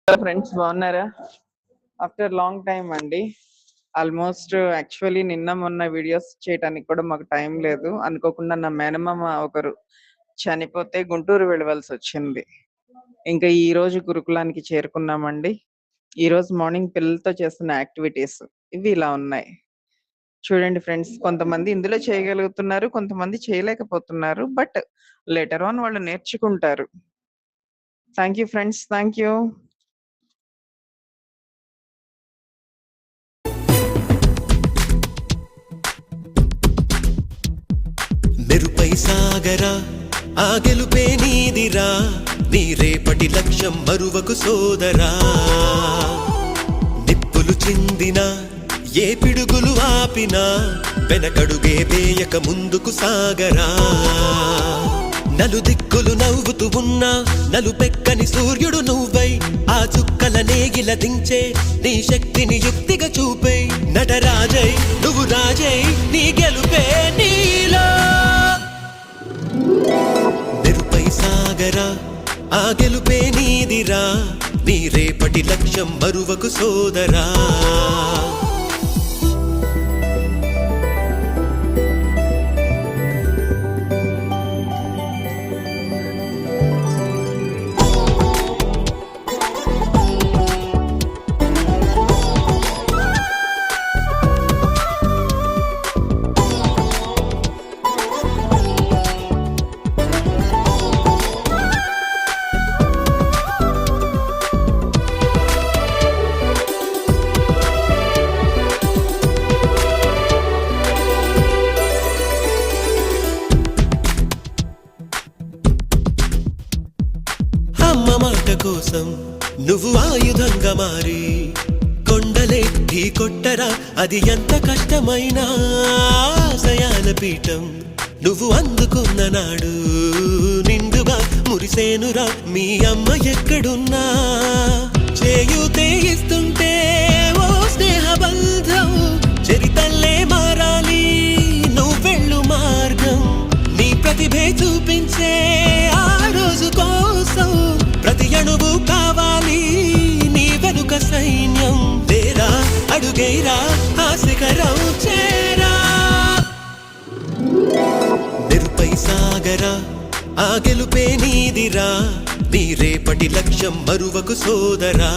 Friends బాగున్నారా? After long time అండి. Almost actually నిన్న మొన్న వీడియోస్ చేయడానికి కూడా మాకు టైం లేదు. అనుకోకుండా నా మేనమామ ఒకరు చనిపోతే గుంటూరు వెళ్ళవలసి వచ్చింది. ఇంకా ఈ రోజు గురుకులానికి చేరుకున్నామండి. ఈ రోజు మార్నింగ్ పిల్లలతో చేస్తున్న యాక్టివిటీస్ ఇవి ఇలా ఉన్నాయి. చూడండి ఫ్రెండ్స్, కొంతమంది ఇందులో చేయగలుగుతున్నారు, కొంతమంది చేయలేకపోతున్నారు. బట్ లేటర్ ఆన్ వాళ్ళు నేర్చుకుంటారు. Thank you friends, thank you. మెరుపై సాగరా ఆ గెలుపే నీదిరా, నీ రేపటి లక్ష్యం మరువకు సోదరా. నిప్పులు చిందిన ఏ పిడుగులు ఆపినా వెనకడుగే వేయక ముందుకు సాగరా. నలుదిక్కులు నవ్వుతూ ఉన్నా నలుపెక్కని సూర్యుడు నువ్వై, ఆ చుక్కల నేగిల దించే నీ శక్తిని యుక్తిగా చూపై. నటరాజై నువ్వు రాజై, నీ గెలుపే నీలో. మెరుపై సాగరా ఆ గెలుపే నీదిరా, నీ రేపటి లక్ష్యం మరువకు సోదరా. అమ్మ మాట కోసం నువ్వు ఆయుధంగా మారి కొండలే ఢీ కొట్టరా, అది ఎంత కష్టమైనా. ఆశయాల పీఠం నువ్వు అందుకున్న నాడు నిండుగా మురిసేనురా మీ అమ్మ ఎక్కడున్నా. చేయూతే ఇస్తుంటే ఓ స్నేహ బంధం చరితల్లే మారాలి నువ్వెళ్ళు మార్గం. నీ ప్రతిభే చూపించే ఆ రోజు కోసం ప్రతి అణువు కావాలి నీ వెనుక సైన్యం. లేరా అడుగేరా ఆ శిఖరం చేరా. మెరుపై సాగరా ఆ గెలుపే నీదిరా, నీ రేపటి లక్ష్యం మరువకు సోదరా.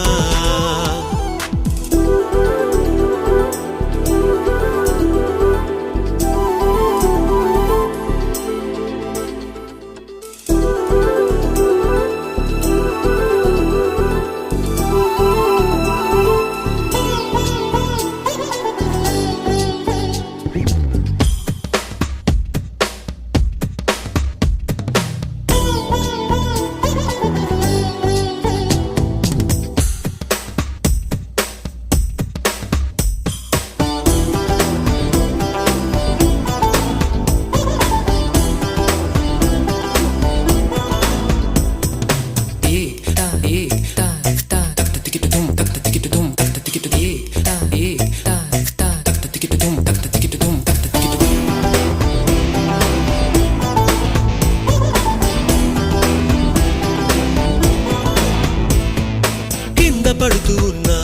పడుతూ ఉన్నా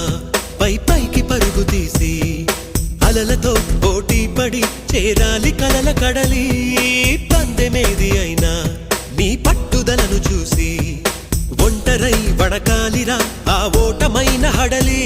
పై పైకి పరుగు తీసి అలలతో పోటీ పడి చేరాలి కలల కడలి. పందెమేది అయినా నీ పట్టుదలను చూసి ఒంటరై వడకాలిరా ఆ ఓటమైన హడలి.